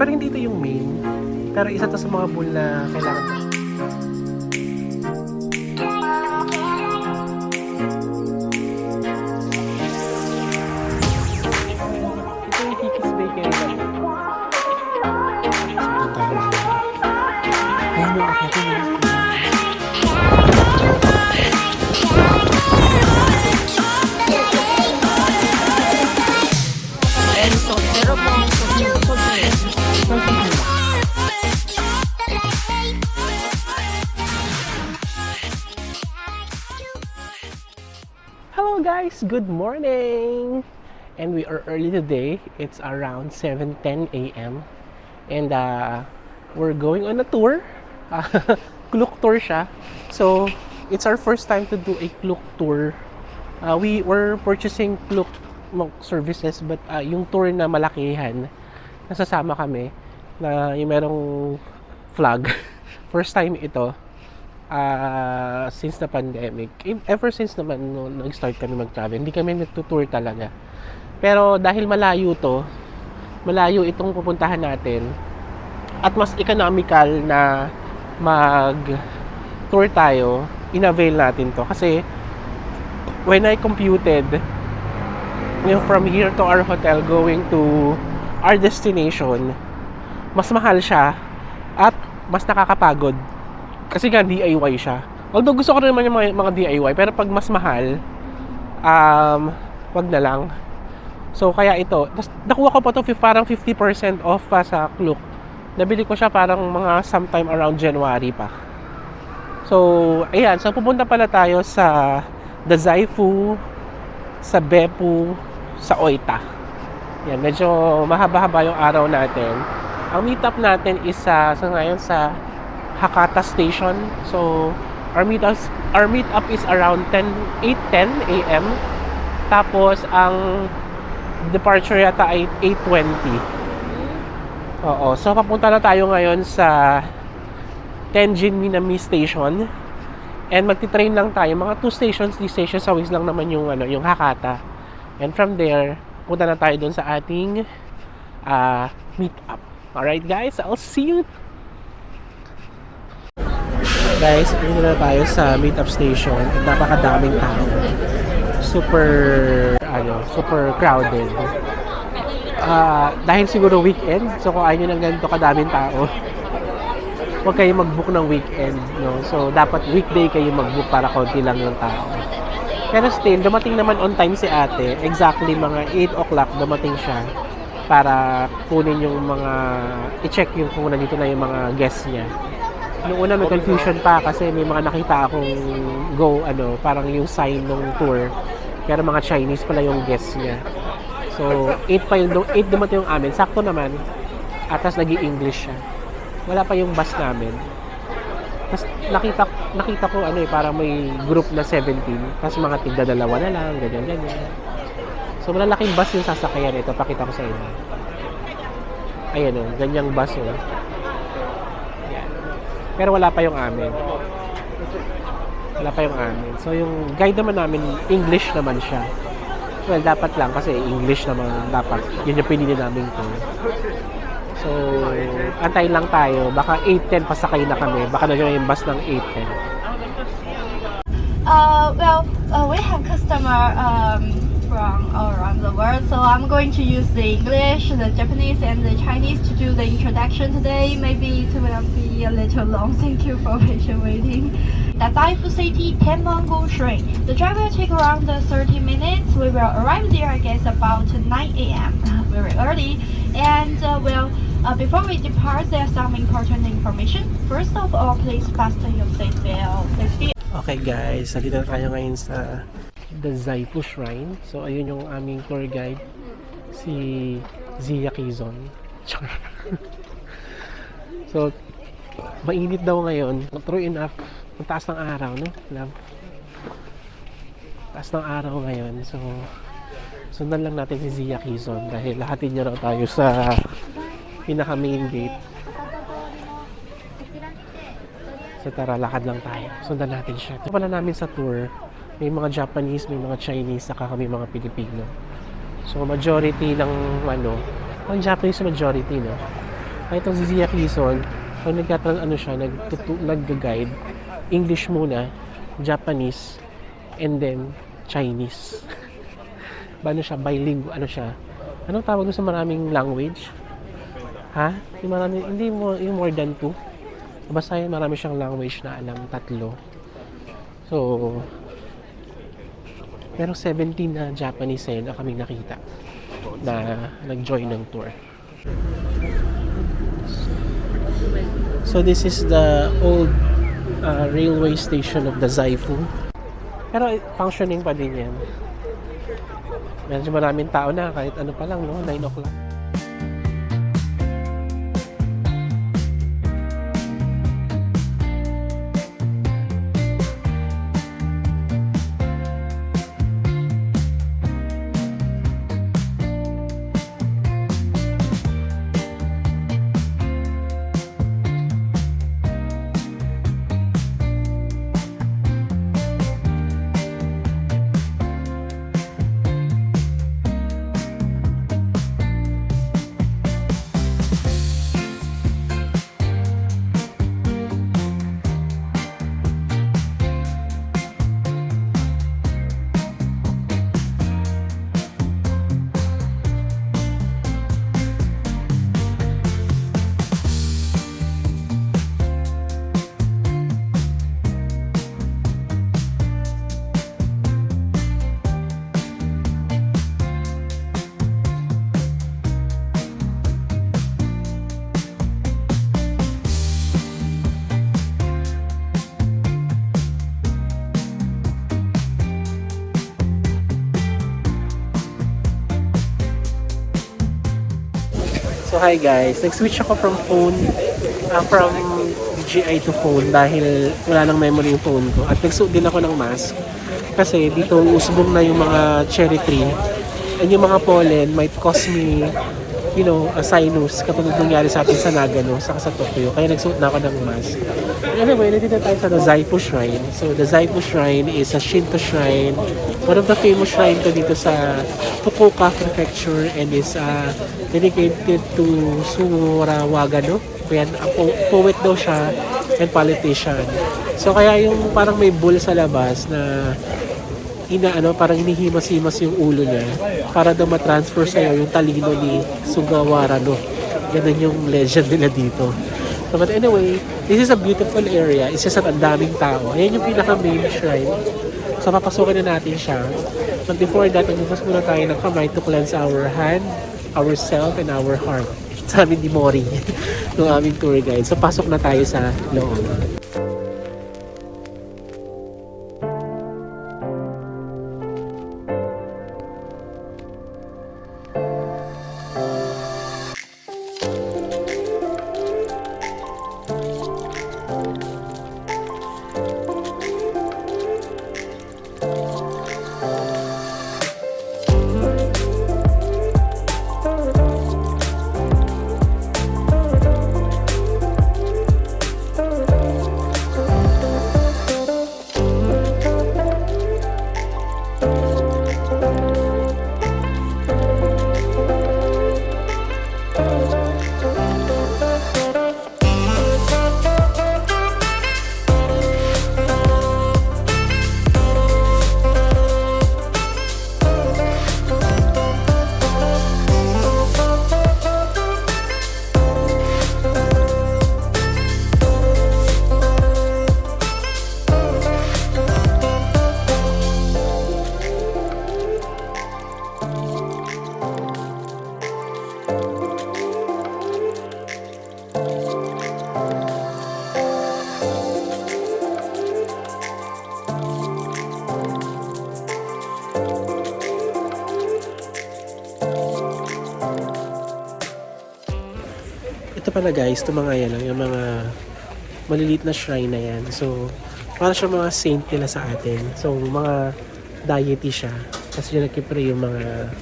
Pero hindi ito yung main. Pero isa to sa mga bull na kailangan mo. Ito yung Kikis Bakery naman. So, tayo na. Ayun yung akyatin mo. Hello guys, good morning! And we are early today. It's around 7:10 a.m. And we're going on a tour. Klook tour siya. So, it's our first time to do a Klook tour. We were purchasing Klook services, but yung tour na malakihan, nasasama kami na yung merong flag. First time ito. Since the pandemic, ever since naman nung nag-start kami mag-travel, hindi kami nagtutour talaga. Pero dahil malayo itong pupuntahan natin, at mas economical na mag-tour tayo, in-avail natin to. Kasi when I computed, yung from here to our hotel going to our destination, mas mahal siya at mas nakakapagod. Kasi nga DIY siya. Although gusto ko rin naman yung mga DIY, pero pag mas mahal, wag na lang. So kaya ito, nakuha ko pa to parang 50% off pa sa Klook. Nabili ko siya parang mga sometime around January pa. So ayan, so pupunta pala tayo sa Dazai Fu, sa Beppu, sa Oita. Yan, medyo mahaba-haba yung araw natin. Ang meetup natin is ngayon sa Hakata Station. So our meetup is around 8:10 a.m. Tapos ang departure yata ay 8:20. Oo, so papunta na tayo ngayon sa Tenjin Minami Station. And magti-train lang tayo, mga 3 stations away lang naman yung Hakata. And from there, punta na tayo doon sa ating meetup. Alright guys, I'll see you. Guys, dito na tayo sa meetup station. Napakadaming tao. Super crowded. Dahil siguro weekend, so kung ayaw nyo ng ganito kadaming tao, huwag kayo mag-book ng weekend, no? So dapat weekday kayo mag-book para konti lang yung tao. Pero still, dumating naman on time si ate. Exactly mga 8 o'clock dumating siya para kunin yung mga i-check yung kung nandito na yung mga guests niya. Noong una may confusion pa kasi may mga nakita akong parang yung sign ng tour. Pero mga Chinese pala yung guests niya. So, 8 dumating yung amin. Sakto naman. At tas nag-i-English siya. Wala pa yung bus namin. Tapos nakita ko parang may group na 17. Tapos mga tigda-dalawa na lang, ganyan. So, malalaking bus yung sasakyan. Ito, pakita ko sa inyo. Ayan o, ganyang bus o. Pero wala pa yung amin. So yung guide naman namin, English naman siya. Well, dapat lang kasi English naman dapat. Yun yung pinili namin to. So, antayin lang tayo. Baka 8:10 pasakay na kami. Baka na yung bus ng 8:10. We have customer from all around the world, so I'm going to use the English, the Japanese, and the Chinese to do the introduction today. Maybe it will be a little long. Thank you for patient waiting. Dazai Fu City, Tenmongo Shrine. The drive will take around 30 minutes. We will arrive there, I guess, about 9 a.m. Very early. And before we depart, there's some important information. First of all, please fasten your seatbelt. Okay guys, nandito na tayo ngayon sa Dazai Fu Shrine. So ayun yung aming tour guide, si Zia Quezon. So mainit daw ngayon. True enough, ang taas ng araw, no? Love. Taas ng araw ngayon. So sundan lang natin si Zia Quezon dahil lahatin niya raw tayo sa pinaka main gate. So tara, lakad lang tayo. Sundan natin siya. Ito pala namin sa tour, may mga Japanese, may mga Chinese, saka kami mga Pilipino. So majority ng ang Japanese majority, no? Kahit itong si Zia Quezon, pag nag-guide, English muna, Japanese, and then Chinese. Ano siya? Bilingual. Ano siya? Anong tawag doon sa maraming language? Ha? Hindi mo, yung more than 2. Basta yun, marami siyang language na alam, 3. So, pero 17 na Japanese na kaming nakita na nag-join ng tour. So this is the old railway station of the Zaifu. Pero functioning pa din yan. Medyo maraming tao na kahit ano pa lang, no? 9 o'clock. So hi guys, nag-switch ako from DJI to phone dahil wala nang memory yung phone ko. At nagsuot din ako ng mask kasi dito usbong na yung mga cherry tree and yung mga pollen might cause me, you know, a sinus katulad nangyari sa atin sa Nagano saka sa Tokyo. Kaya nagsuot na ako ng mask. Anyway, nandito tayo sa the Zaifu Shrine. So the Zaifu Shrine is a Shinto shrine. One of the famous shrine to dito sa Fukuoka Prefecture and is dedicated to Sugawara Wagano. Kaya poet daw siya and politician. So kaya yung parang may bull sa labas na parang inihimas-himas yung ulo niya para daw matransfer sa'yo yung talino ni Sugawara, no? Ganun yung legend nila dito. So, but anyway, this is a beautiful area. It's just ang daming tao. Ayan yung pinaka-main shrine. So, papasukin na natin siya. But before that, magbukas muna tayo ng kamay to cleanse our hand, ourself, and our heart. Sabi ni Mori, ng aming tour guide. So, pasok na tayo sa loob. Ito pala guys, ito mga yan lang, yung mga maliliit na shrine na yan. So, para siya mga saint nila sa atin. So, mga deity siya. Kasi yun nagkipre yung mga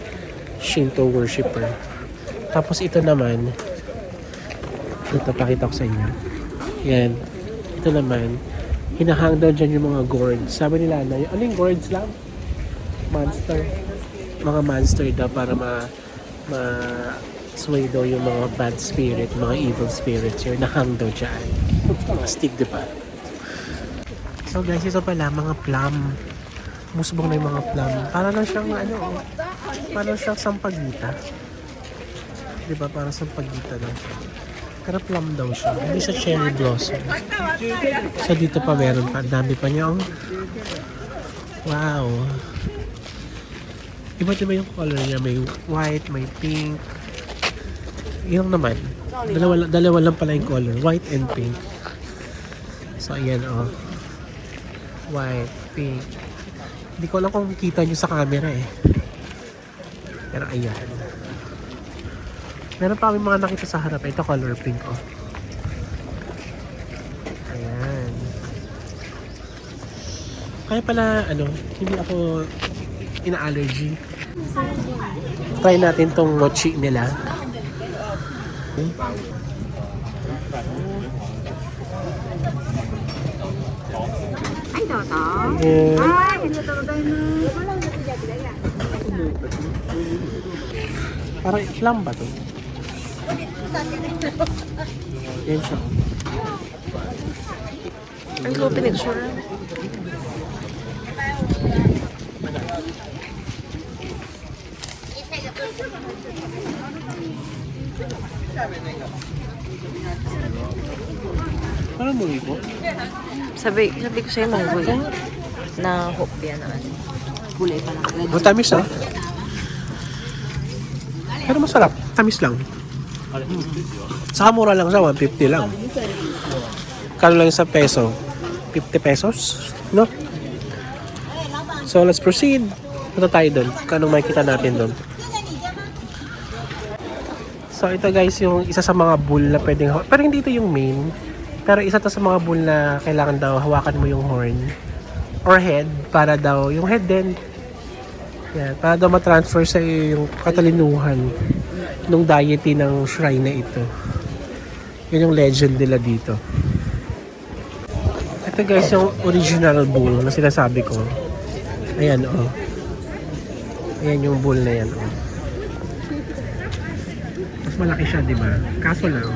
Shinto worshipper. Tapos ito naman, ito pakita ko sa inyo. Yan. Ito naman, hinahang daw dyan yung mga gourds. Sabi nila na, ano yung gourds lang? Monster. Mga monster daw para That's why daw yung mga bad spirit, mga evil spirits, yung nahang daw dyan. Mga stick, di ba? So guys, ito pala, mga plum. Musbong na yung mga plum. Para lang siyang, para siyang sampagita. Di ba? Parang sampagita lang siya. Pero plum daw siya. Hindi siya cherry blossom. So dito pa meron pa. Ang dami pa niya. Oh. Wow. Iba't iba yung color niya. May white, may pink. Yung naman. Dalawa lang pala yung color. White and pink. So ayan oh. White, pink. Hindi ko alam kung kita nyo sa camera eh. Pero ayan. Meron pa kami mga nakita sa harap. Ito color pink oh. Ayan. Kaya pala hindi ako ina-allergy. Try natin tong mochi nila. Yeah. Parang plum ba to? Yan siya. Ang ko pinicture. Parang muli po. Sabi ko sa'yo manggol. Na hope yan na ano. Gulay pa lang. Matamis ah. Pero masarap. Tamis lang. Saka mura lang siya. 150 lang. Kano lang sa peso? 50 pesos? No? So let's proceed. Punta tayo doon. Kanong makikita natin doon. So ito guys yung isa sa mga bull na pwedeng pero hindi ito yung main. Pero isa to sa mga bull na kailangan daw hawakan mo yung horn or head para daw yung head din. Yan, para daw ma-transfer sa yung katalinuhan ng deity ng shrine na ito. Yun yung legend nila dito. Ito guys yung original bull na sinasabi ko. Ayan oh. Ayan yung bull na yan oh. Mas malaki siya, di ba? Kaso lang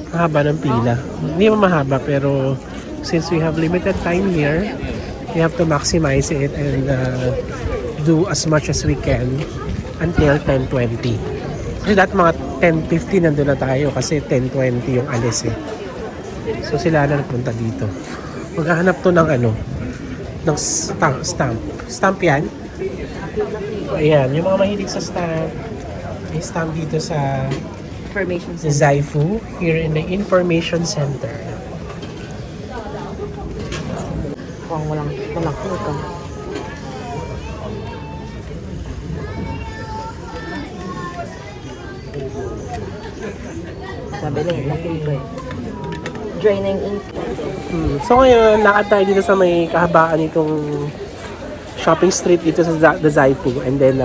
mahaba ng pila. Hindi mo mahaba pero since we have limited time here, we have to maximize it and do as much as we can until 10:20. Kasi dati mga 10:50 nandun na tayo kasi 10:20 yung alis eh. So sila na nagpunta dito. Maghahanap to ng ng stamp. Stamp yan? Ayan, yung mga mahilig sa stamp, may stamp dito sa Information center. Zaifu, here in the Information Center. Kung walang ka. Sabi lang, laki ko eh. Dry na yung ink. So ngayon, lakad tayo dito sa may kahabaan nitong shopping street dito sa the Zaifu. And then,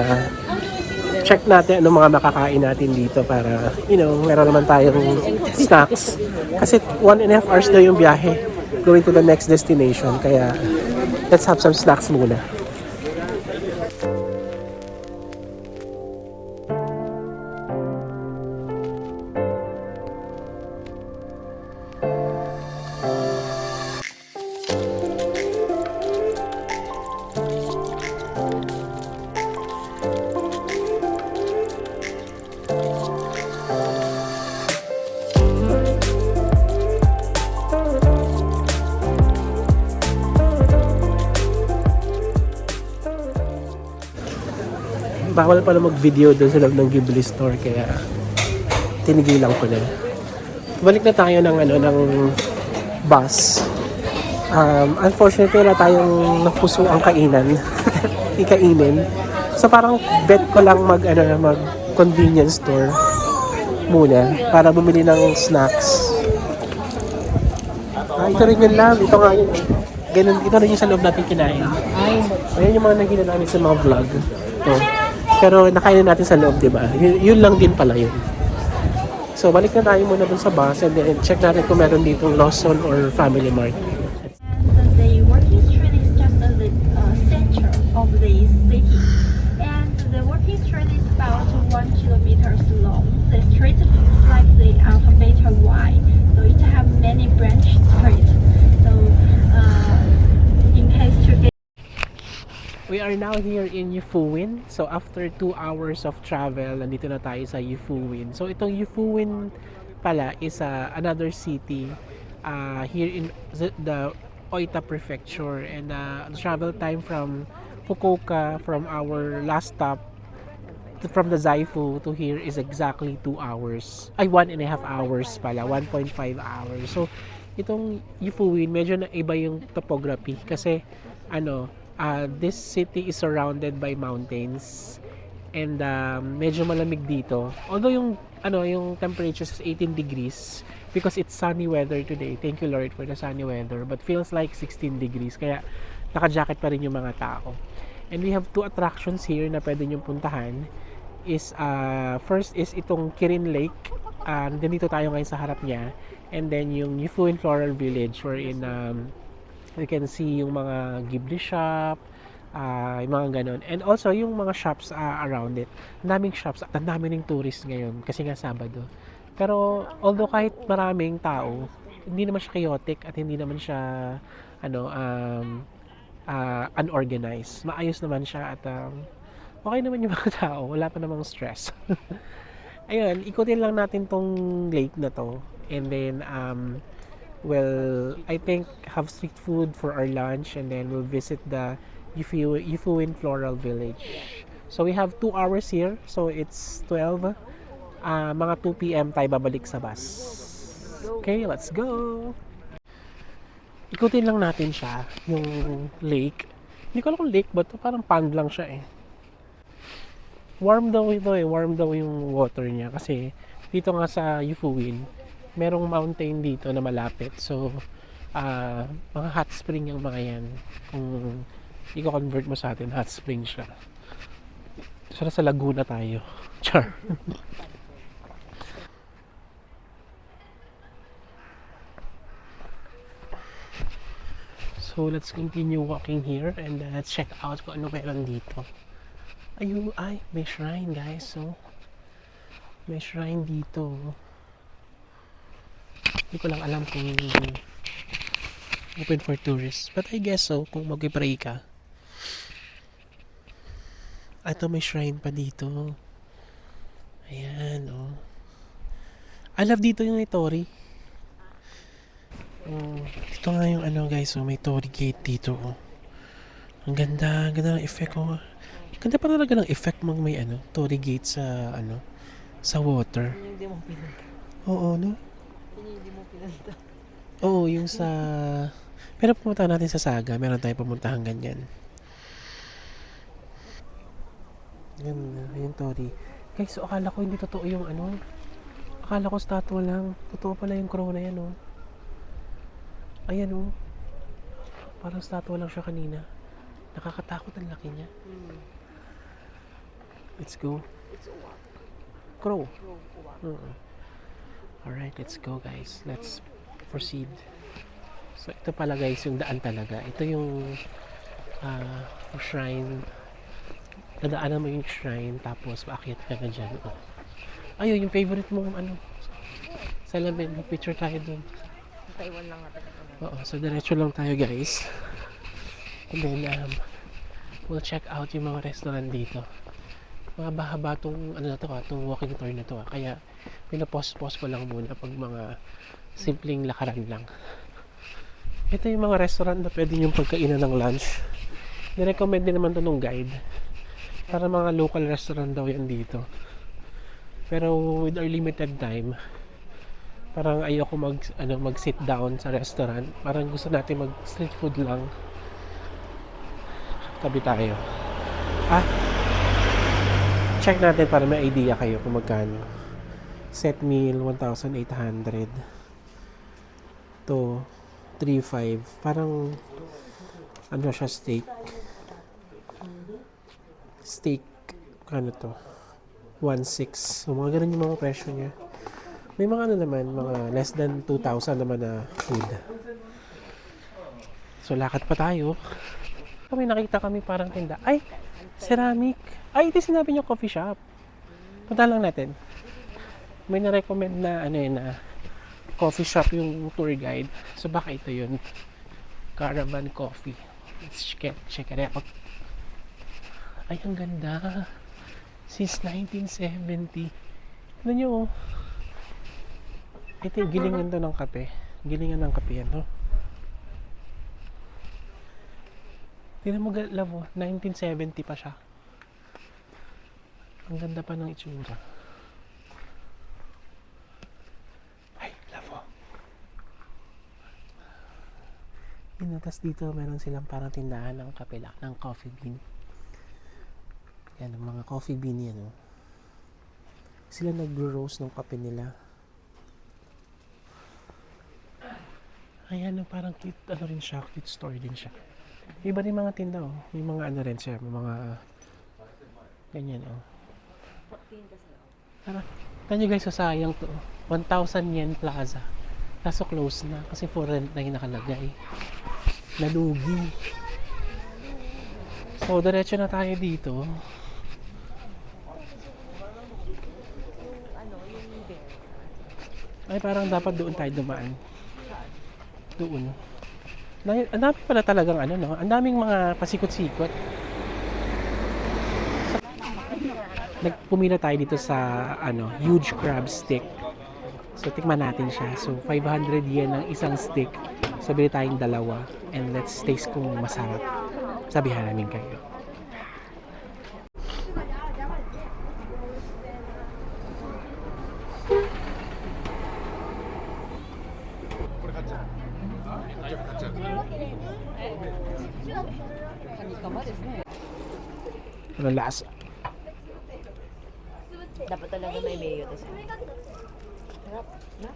check natin ano mga makakain natin dito para, meron naman tayong snacks. Kasi 1.5 hours daw yung biyahe going to the next destination. Kaya, let's have some snacks muna. Bawal pala mag-video doon sa loob ng Ghibli store kaya tinigilan ko na. Balik na tayo ng bus. Unfortunately wala tayong napuso ang kainan. Ikainin. So parang bet ko lang mag convenience store muna para bumili ng snacks. Ito rin yun lang. Ito nga yun. Ganun, ito rin yung sa loob natin kinain. Ayan yung mga nakikita namin sa mga vlog. Ito. Pero nakain natin sa loob, di ba? Yun lang din pala yun. So, balik na tayo muna dun sa bus and then check natin kung meron dito Lawson or Family Mart. And the working street is just at the center of the city. And the working street is about 1 kilometer long. The street looks like the alphabet Y. So it have many branch street. So in case to get We are now here in Yufuin. So after 2 hours of travel, nandito na tayo sa Yufuin. So itong Yufuin pala is another city here in the Oita Prefecture, and the travel time from Fukuoka, from our last stop from the Zaifu to here is exactly 2 hours. Ay, 1.5 hours pala. 1.5 hours. So, itong Yufuin, medyo na iba yung topography kasi this city is surrounded by mountains, and medyo malamig dito. Although yung temperature is 18 degrees because it's sunny weather today. Thank you Lord for the sunny weather, but feels like 16 degrees kaya naka-jacket pa rin yung mga tao. And we have 2 attractions here na pwede nyo puntahan. First is itong Kirin Lake. Dito tayo ngayon sa harap niya. And then yung Yufuin Floral Village, wherein you can see yung mga Ghibli shop, yung mga ganon. And also yung mga shops around it. Ang daming shops at ang dami ng tourists ngayon kasi nga Sabado. Pero although kahit maraming tao, hindi naman siya chaotic at hindi naman siya unorganized. Maayos naman siya at okay naman yung mga tao. Wala pa namang stress. Ayun, ikutin lang natin tong lake na to. And then, I think have street food for our lunch, and then we'll visit the Yufuin Floral Village. So we have 2 hours here. So it's 12. Mga 2 p.m. tayo babalik sa bus. Okay, let's go! Ikutin lang natin siya, yung lake. Hindi ko alam kung lake ba ito. Parang pond lang siya eh. Warm daw ito eh. Warm daw yung water niya. Kasi dito nga sa Yufuin, merong mountain dito na malapit. So, mga hot spring yung mga yan. Kung i-convert mo sa atin, hot spring siya. So, nasa Laguna tayo. Char. So, let's continue walking here and let's check out kung ano meron dito. May shrine guys. So, may shrine dito. Hindi ko lang alam kung open for tourists. But I guess so, kung mag-pray ka. Ito, may shrine pa dito. Ayan, oh. I love dito yung Itori. Dito nga yung guys, may Torii Gate dito. Ang ganda ng effect ko. Ganda pa talaga ng effect mong may Torii Gate sa sa water. Hindi mo pinunta. Oo, no? Hindi mo pinunta. Oo, yung sa pero pumunta natin sa Saga, meron tayong pumuntahan ganyan. Yan, yung Torii. Guys, so akala ko hindi totoo yung akala ko statue lang. Totoo pala yung crow na yan, oh. Ayan, oh. Parang statue lang siya kanina. Nakakatakot ang laki niya. Let's go. It's a what? Crow. What? Alright, let's go guys. Let's proceed. So, ito pala guys, yung daan talaga. Ito yung shrine. Nadaanan mo yung shrine, tapos paakyat ka na dyan. Oh. Ayun, yung favorite mong salamin. Picture tayo dun. Taiwan lang natin. Oo, so diretso lang tayo guys. And then, we'll check out yung mga restaurant dito. Mga bahaba tong tong walking tour na to. Kaya, pinapos-pos ko lang muna pag mga simpleng lakaran lang. Ito yung mga restaurant na pwede yung pagkainan ng lunch. Nirecommend din naman to nung guide. Para mga local restaurant daw yan dito. Pero with our limited time, parang ayoko mag sit down sa restaurant. Parang gusto natin mag street food lang. Tabi tayo. Check natin para may idea kayo kung magkano. Set meal 1,800 to 3,500. Parang siya, steak to 1,600. So mga ganun yung mga presyo niya. May mga naman, mga less than 2,000 naman na food. So, lakad pa tayo. May nakita kami parang tinda. Ay, ceramic. Ay, ito sinabi niyo coffee shop. Punta lang natin. may na-recommend na na coffee shop yung tour guide. So baka ito yun. Caravan Coffee. Let's check it out. Ay, ang ganda. Since 1970. Ano nyo, oh. Ito yung gilingan to ng kape. Gilingan ng kape yan, no? Tignan mo, love, 1970 pa siya. Ang ganda pa ng itsura. Ay, love. Tapos dito meron silang parang tindahan ng kape lang, ng coffee bean. Yan, ang mga coffee bean yan, oh. Sila nag-roast ng kape nila. Ayan, parang cute, rin siya, cute story din siya. Iba rin mga tinda, oh. May mga rin siya, may mga ganyan, oh. Tara, tanyo guys, sayang to. 1,000 yen plaza. Kaso close na, kasi for rent na yung nakalagay. Nalugi. So, diretso na tayo dito. Ay, parang dapat doon tayo dumaan. Doon. Ang dami pala talagang no? Ang daming mga pasikot-sikot. Nagpumila tayo dito sa huge crab stick. So tikman natin siya. So 500 yen ang isang stick. So bili tayong dalawa and let's taste kung masarap. Sabihan namin kayo. Ano lasa? Dapat talaga may mayo. Tas sarap. Na?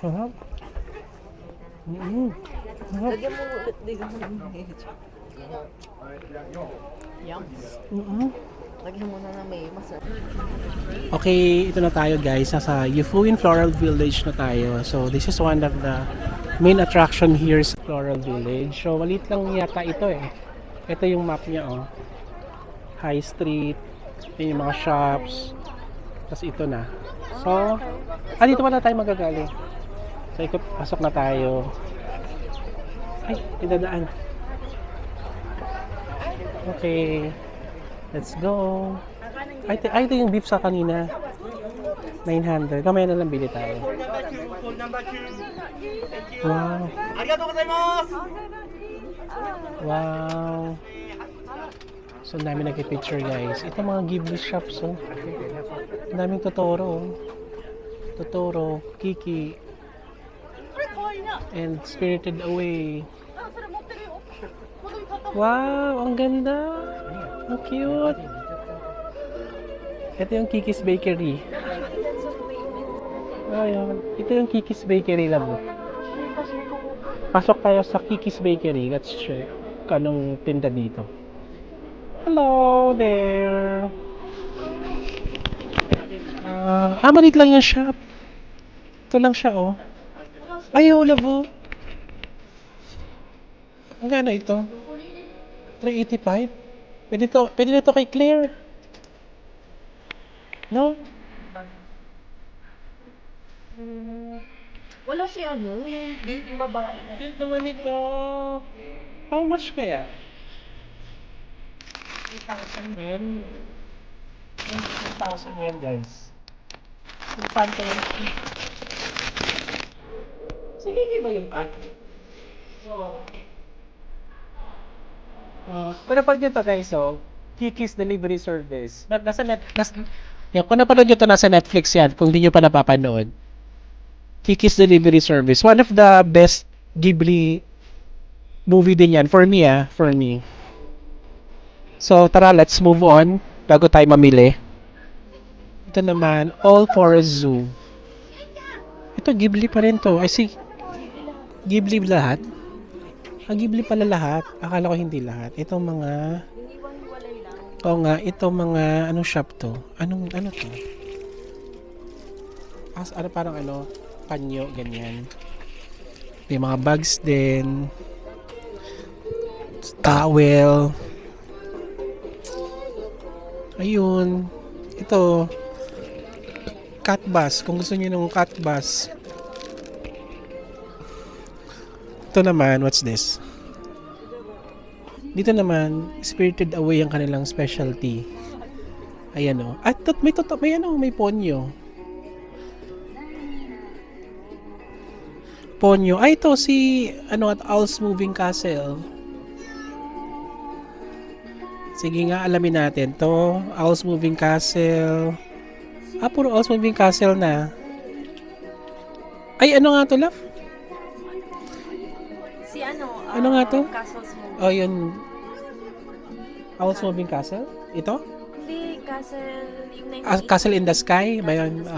Sarap. Lagyan mo ulit dito ng mayo. Yum. Lagyan mo na ng mayo. Masarap. Okay, ito na tayo guys. Nasa Yufuin Floral Village na tayo. So this is one of the main attraction here sa Floral Village. So maliit lang yata ito eh. Ito yung map niya, oh. High Street. Ito yung mga shops. Tapos ito na. So, dito pala tayo magagaling. So, pasok na tayo. Ay, pinadaan. Okay. Let's go. Ito yung beef sa kanina. 900. Kamaya na lang bili tayo. Wow. Wow. So, ang dami nag-picture guys. Ito mga Ghibli shops, oh. Ang daming Totoro, oh. Totoro, Kiki, and Spirited Away. Wow, ang ganda. Ang cute. Ito yung Kiki's Bakery. Ayun. Ito yung Kiki's Bakery lang. Pasok tayo sa Kiki's Bakery. Let's check anong tinda dito. Hello there. Maliit lang yung shop. Ito lang siya, oh. Ayaw, labo. Ang gano ito? 385? Pwede na ito kay Claire. No? Wala si yung babae. Cute naman ito. How much kaya? 3,000 yen. 3,000 yen guys. Pan kayo. Sige, ba yung pan? Pero pag nyo to guys, Kiki's Delivery Service. Kung napanood nyo to, nasa Netflix yan. Kung hindi nyo pa napapanood. Kiki's Delivery Service. One of the best Ghibli movie din yan. For me, For me. So, tara, let's move on. Bago tayo mamili. Ito naman, All Forest Zoo. Ito, Ghibli pa rin to. I see. Ghibli lahat? Ghibli pala lahat. Akala ko hindi lahat. Itong mga... Oo nga, itong mga... Anong shop to? Ano to? Parang panyo, ganyan. May mga bags din. Towel. Ayun. Ito. cat bus. Kung gusto niyo ng cat bus. Ito naman, what's this? Dito naman, Spirited Away ang kanilang specialty. Ayan o. At may ponyo. Ponyo. Ay, ito si at Owl's Moving Castle. Sige nga, alamin natin to. Owl's Moving Castle. Puro Owl's Moving Castle na. Ay, ano nga to, love? Si Ano nga to? Castles Moving. Oh, yun. Owl's Moving Castle? Ito? Hindi, Castle, yung Castle in the Sky? Ba yun?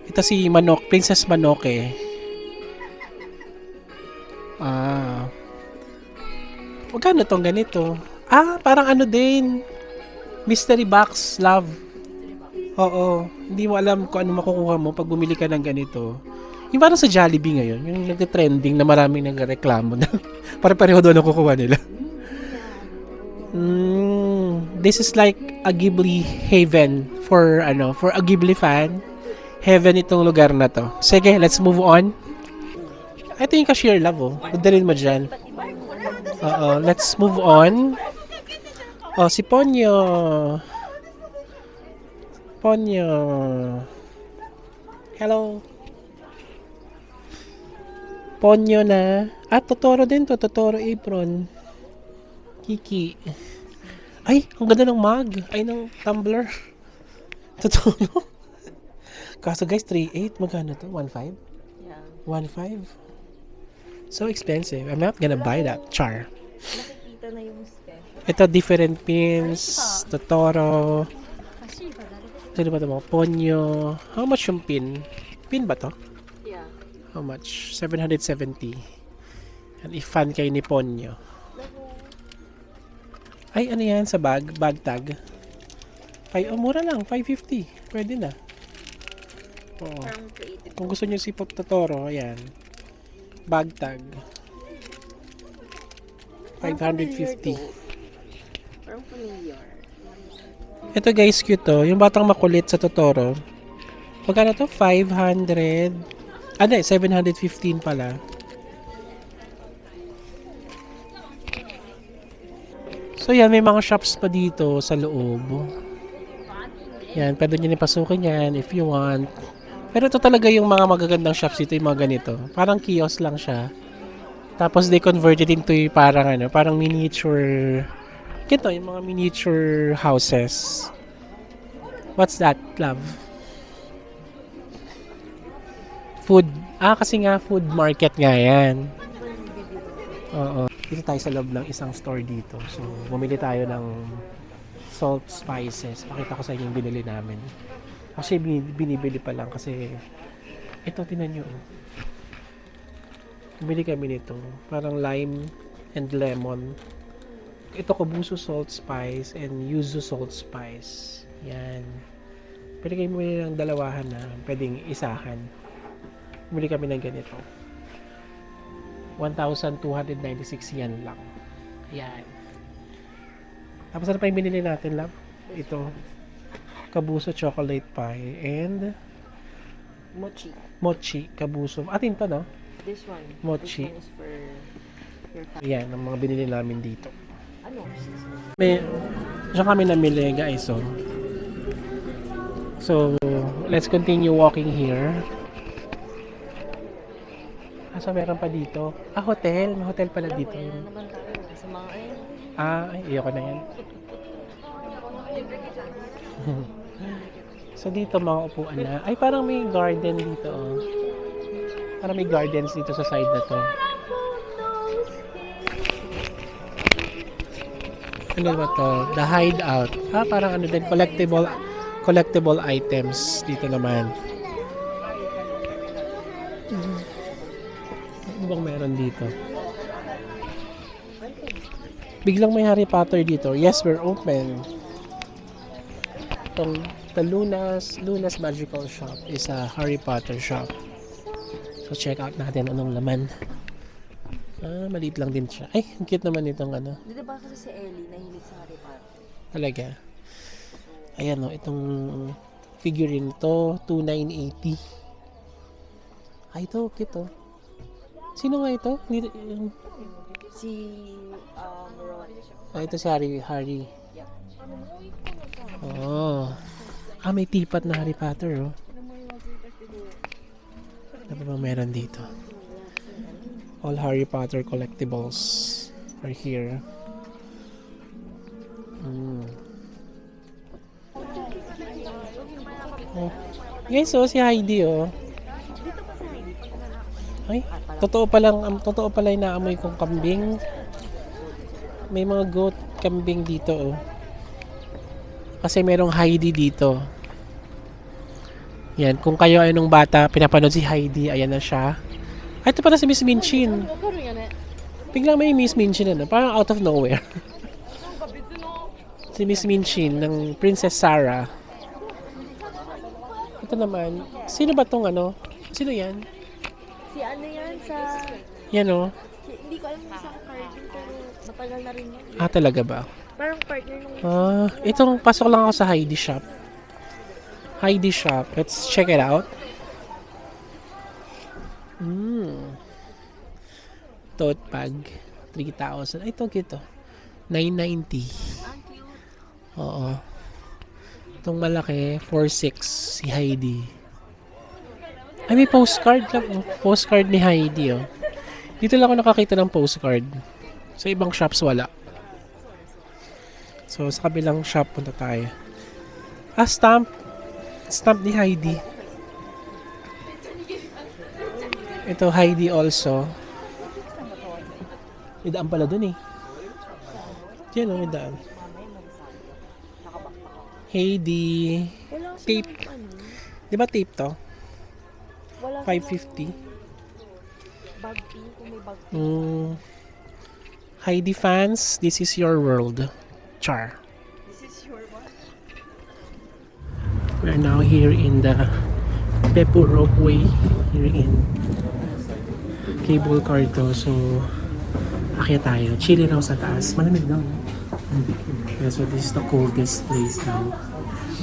Ito si Manok, Princess Manoke. Magkano tong ganito? Parang ano din. Mystery box, love. Oo. Hindi mo alam kung ano makukuha mo pag bumili ka ng ganito. Yung parang sa Jollibee ngayon, yung nagte-trending na maraming nagreklamo na pare-pareho doon ang kukuha nila. This is like a Ghibli haven for a Ghibli fan. Heaven itong lugar na to. Sige, let's move on. Ito yung cashier, love, oh. Dalhin mo dyan. Let's move on. Si Ponyo. Ponyo. Hello. Ponyo na. Totoro din to. Totoro apron. Kiki. Ay, ang ganda ng mug. Ay, ng tumbler. Totoro. Kaso guys, 3.8. Magkano to? 1.5? Yeah. 1.5? So expensive. I'm not gonna buy that. Char. Nakikita na yung special. Ito, different pins. Totoro. Sino ba ito mga? Ponyo. How much yung pin? Pin ba to? Yeah. How much? 770. And if fan kayo ni Ponyo. Ay, ano yan sa bag? Bag tag. Ay, mura lang. 550. Pwede na. Oo. Parang creative. Kung gusto nyo si Pop Totoro, ayan. Bag tag. 550. Parang familiar. Ito guys, cute to. Yung batang makulit sa Totoro. Magkano to? 500. 715 pala. So yan, may mga shops pa dito sa loob. Yan, pwede nyo nipasukin yan if you want. Pero ito talaga yung mga magagandang shops dito, yung mga ganito. Parang kiosk lang siya. Tapos they converted into parang miniature. Ito, yung mga miniature houses. What's that, love? Food. Kasi nga food market nga yan. Oo. Dito tayo sa loob ng isang store dito. So, bumili tayo ng salt spices. Pakita ko sa inyo yung binili namin. Kasi binibili pa lang kasi ito, tinan nyo. Bumili kami nito. Parang lime and lemon. Ito, Kobuso salt spice and yuzu salt spice. Yan. Pwede kayo bumili ng dalawahan na pwedeng isahan. Bumili kami ng ganito. 1,296 yan lang. Yan. Tapos ano pa yung binili natin, love? Ito. Kobuso chocolate pie and mochi. Kobuso. Atin to, no? This one. Mochi. This one is for your Yan, ang mga binili namin dito. Ano? Diyan kami namili, guys. So, let's continue walking here. So meron pa dito. Hotel. May hotel pala dito. Wala naman tayo. Sa mga Ayoko na yan. So dito mga upuan na. Ay, parang may garden dito. Parang may gardens dito sa side na to. Ano ba to? The Hideout. Parang ano din, collectible items dito naman. Ano bang meron dito? Biglang may Harry Potter dito. Yes, we're open. Itong the Luna's Magical Shop is a Harry Potter shop. So check out natin anong laman. Maliit lang din siya. Ay, ang cute naman itong ano. Di ba kasi si Ellie nahilig sa Harry Potter? Talaga. Ayan o, itong figurine to, 2,980. Ay, ito, cute oh. Sino nga ito? Si Ron. Ito si Harry. Oh. May tipat na Harry Potter, oh. Ano pa ba meron dito? All Harry Potter collectibles are here. Oh. Guys, oh, si Heidi, oh. Ay, totoo pala yung naamoy kong kambing. May mga goat kambing dito, oh. Kasi merong Heidi dito. Yan, kung kayo ay nung bata, pinapanood si Heidi, ayan na siya. Ay, ito pala si Miss Minchin. Biglang may Miss Minchin, ano? Parang out of nowhere. Si Miss Minchin ng Princess Sarah. Ito naman, sino ba tong ano? Sino yan? Si ano yan sa... Yan, oh. Hindi ko alam kung saan cartoon pero matagal na rin yan. Ah, talaga ba? Parang partner nung... Itong pasok lang ako sa Heidi shop. Heidi shop. Let's check it out. Tote bag. 3,000. Ay, ito cute. 990. Ang cute. Oo. Itong malaki, 4,600 si Heidi. Ay, may postcard lang. Oh. Postcard ni Heidi, oh. Dito lang ako nakakita ng postcard. Sa ibang shops, wala. So, sa kabilang shop, punta tayo. Stamp. Stamp ni Heidi. Ito, Heidi also. May daan pala dun, eh. Diyan, oh, may daan. Heidi. Tape. Di ba tape to? Wala 550. bag pin kung may bag pin. Heidi fans, this is your world. Char. This is your one. We're now here in the Beppu Ropeway here in cable car to. So, akyat tayo. Chili raw sa taas. Malamig daw. Yeah, so this is the coldest place now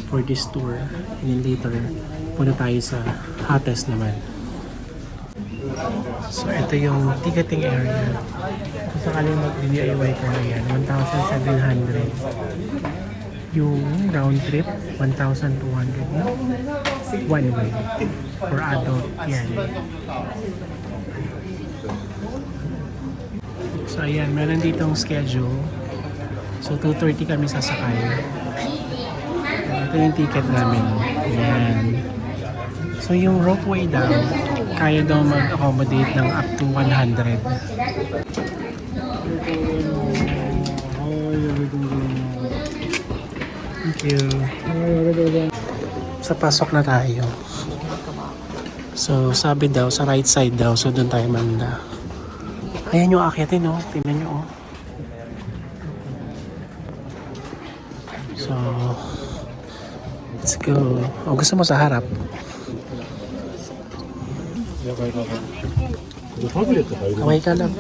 for this tour. And then later, punta tayo sa hottest naman. So, ito yung ticketing area. Kung sakaling mag-DIY ko na yan, 1,700. Yung round trip, 1,200 na. One way. For adult, yan. So, ayan. Meron ditong schedule. So, 2:30 kami sasakay. Ito yung ticket namin. Ayan. So, yung ropeway daw, kaya daw mag-accommodate ng up to 100. Thank you. Sa pasok na tayo. So, sabi daw, sa right side daw. So, doon tayo manda. Ayan yung akyatin, no? Tingnan nyo, oh. So, let's go. O, gusto mo sa harap? Kamay ka lang.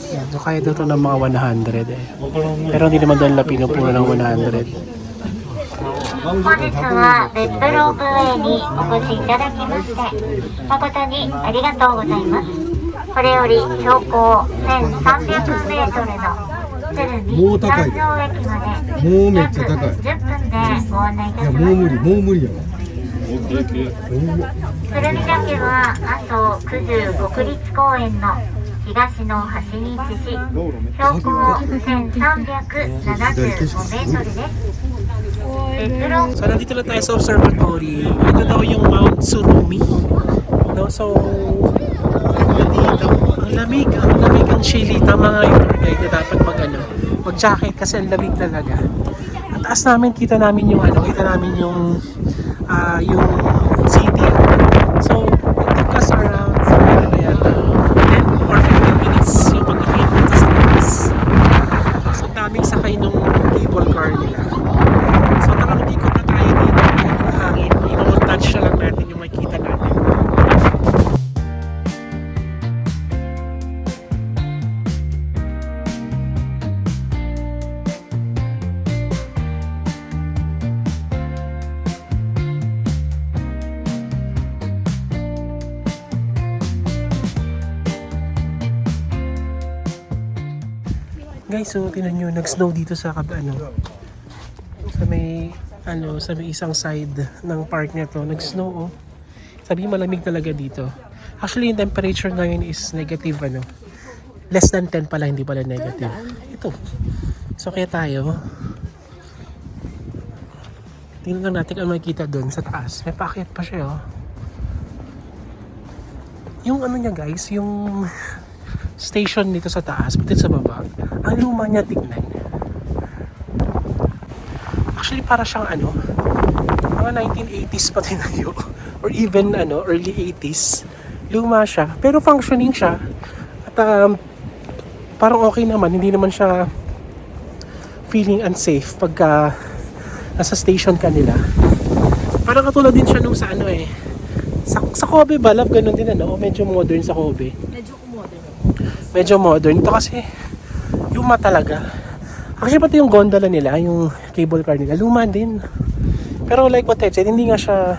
Yan, so kaya dito ng mga 100 eh. Pero hindi naman doon pinupuno ng 100. 本日はベッドロープウェイにお越しいただきまして誠にありがとうございます。これより標高1300メートルの鶴見三条駅まで約10分でご案内いたします。もう無理やわ。鶴見岳は阿蘇九十国立公園の東の端に位置し、標高1375メートルです。So, nandito na tayo sa observatory. Ito daw yung Mount Surumi. No? So, nandito. Ang lamig ang chilly. Tama nga yung tour guide na dapat mag-jacket kasi ang lamig talaga. At taas namin, kita namin yung city. So, it took us around 10 or 15 minutes yung pag-akit dito sa taas. So, daming sakay nung cable car nila. So, tarang ikot na tayo dito. Yung hangin. I-touch na lang natin yung makikita natin. Guys, so tinan nyo, nag-snow dito sa sa may isang side ng park na to. Nag-snow, oh. Sabi malamig talaga dito. Actually, yung temperature ngayon is negative, less than 10 pala, hindi pala negative. Ito. So, kaya tayo, tingnan lang natin ano makikita doon sa taas. May paakyat pa siya, oh. Yung niya guys, yung station dito sa taas, pati sa baba, ang luma niya tignan. Actually, para siyang mga 1980s pa tinayo. Or even early 80s. Luma siya. Pero functioning siya. At parang okay naman. Hindi naman siya feeling unsafe pagka nasa station ka nila. Parang katulad din siya nung sa sa Kobe ba? Love, ganun din medyo modern sa Kobe. Medyo modern. Ito kasi luma talaga. Actually pati yung gondola nila, yung cable car nila, luma din. Pero like what I said, hindi nga siya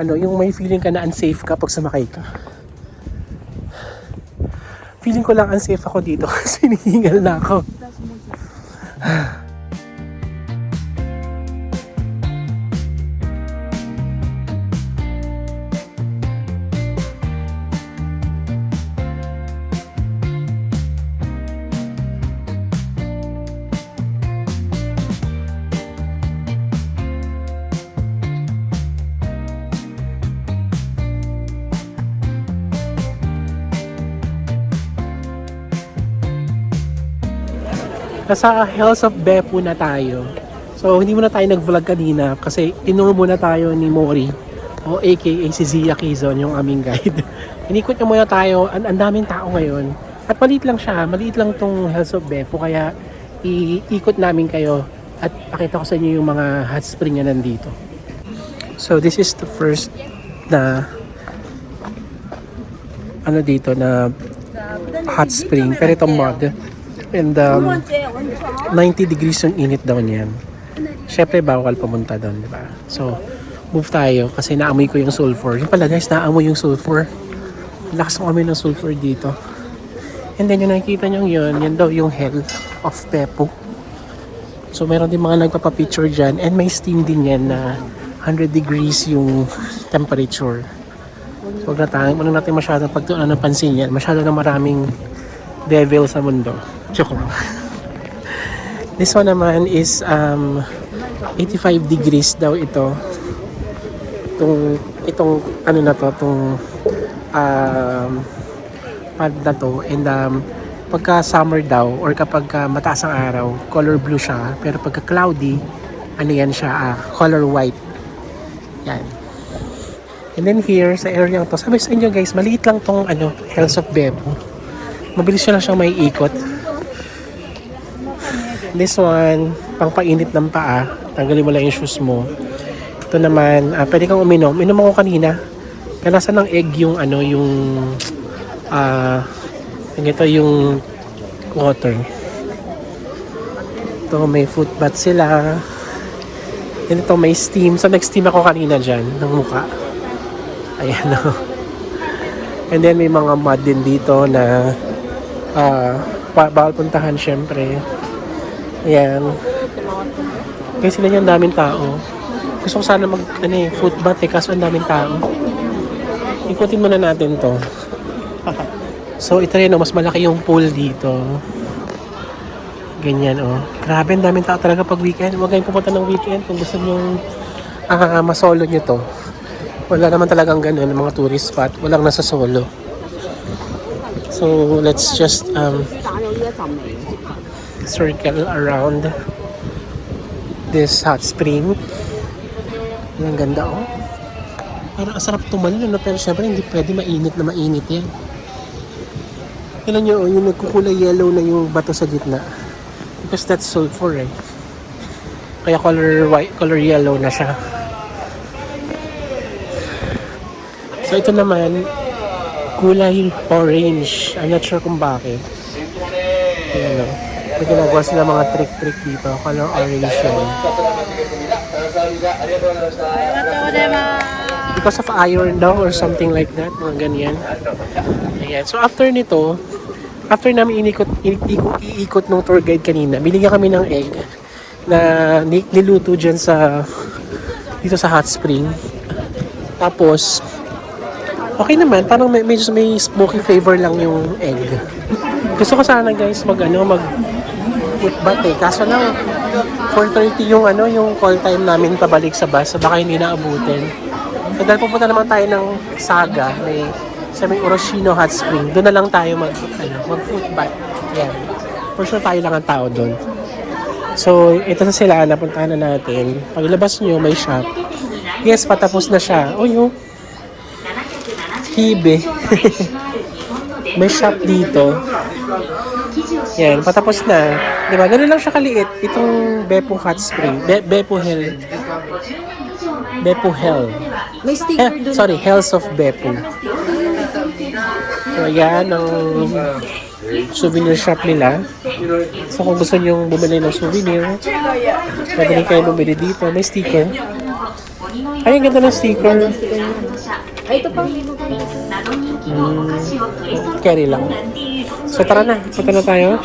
yung may feeling ka na unsafe kapag sumakay ka. Feeling ko lang unsafe ako dito kasi hinihingal na ako. Nasa Hills of Beppu na tayo. So, hindi muna tayo nag-vlog kanina kasi tinuro muna tayo ni Mori o aka si Zia Quezon, yung aming guide. Inikot niya muna tayo. Ang daming tao ngayon. At maliit lang siya. Maliit lang tong Hills of Beppu. Kaya iikot namin kayo at pakita ko sa inyo yung mga hot spring na nandito. So, this is the first na dito na hot spring. Pero itong mud. And 90 degrees yung init daw niyan. Syempre bawal pumunta doon, di ba? So, move tayo kasi naamoy ko yung sulfur. Yung pala guys, naamoy yung sulfur. Lakas ng amoy ng sulfur dito. And then yung nakikita nyo yun, yan daw yung Hell of Beppu. So, meron din mga nagpapapicture dyan. And may steam din yan na 100 degrees yung temperature. So, huwag na natin masyadong pagtuunan ng pansin yan. Masyado na maraming devil sa mundo. Joke lang. This one naman is 85 degrees daw ito. Itong pad na to. And pagka summer daw or kapag mataas ang araw, color blue siya. Pero pagka cloudy, yan siya, color white. Yan. And then here sa area to, sabi sa inyo guys, maliit lang tong Hills of Beppu. Mabilis siya lang siyang may ikot. This one, pangpainit ng paa. Tanggalin mo lang yung shoes mo. Ito naman, pwede kang uminom. Inom ako kanina. Kalasa ng egg yung yung water. Ito may foot bath sila. Yan ito may steam. So nag-steam ako kanina dyan ng mukha. Ayan o. And then may mga mud din dito na bawal puntahan syempre. Ayan. Kasi sila yung daming tao. Gusto ko sana foot bath kaso ang daming tao. Ikutin muna natin to. So ito rin mas malaki yung pool dito. Ganyan Grabe, ang daming tao talaga pag weekend. Huwag kayong pupunta ng weekend kung gusto nyo masolo nyo to. Wala naman talagang ganun, mga tourist spot. Walang nasa solo. So let's just circle around this hot spring. Ang ganda Parang asarap tumalon pero syempre hindi pwede mainit na mainit yan. Tignan nyo yung nagkukulay yellow na yung bato sa gitna. Because that's sulfur Kaya color yellow na siya. So ito naman kulay orange. I'm not sure kung bakit. Ayan May ginagawa sila mga trick dito. Color orange yan. Because of iron daw or something like that. Mga ganyan. Ayan. So after nito, after namin iikot ng tour guide kanina, binigyan kami ng egg na niluto dyan dito sa hot spring. Tapos, okay naman, parang medyo may smoky flavor lang yung egg. Gusto ko sana guys mag foot bath eh. Kaso lang 4:30 yung call time namin pabalik sa bus. So baka hindi na abutin. So dahil pupunta naman tayo ng Saga, sa may Oroshino Hot Spring. Doon na lang tayo mag foot bath. Yan. For sure tayo lang ang tao doon. So ito na sila, napuntahan na natin. Paglabas nyo, may shop. Yes, patapos na siya. Oh, yung Hibe. May shop dito. Yan, patapos na. Diba? Ganun lang siya kaliit. Itong Beppu Hot Spring. Beppu Hell. Beppu Hell. May sticker doon. Sorry, Hells of Beppu. So, yan ang souvenir shop nila. So, kung gusto nyo bumili ng souvenir, pwede rin kayo bumili dito. May sticker. Ay, ang ganda ng sticker. Ay, ito pang Carry lang. So, tara na. Punta na tayo.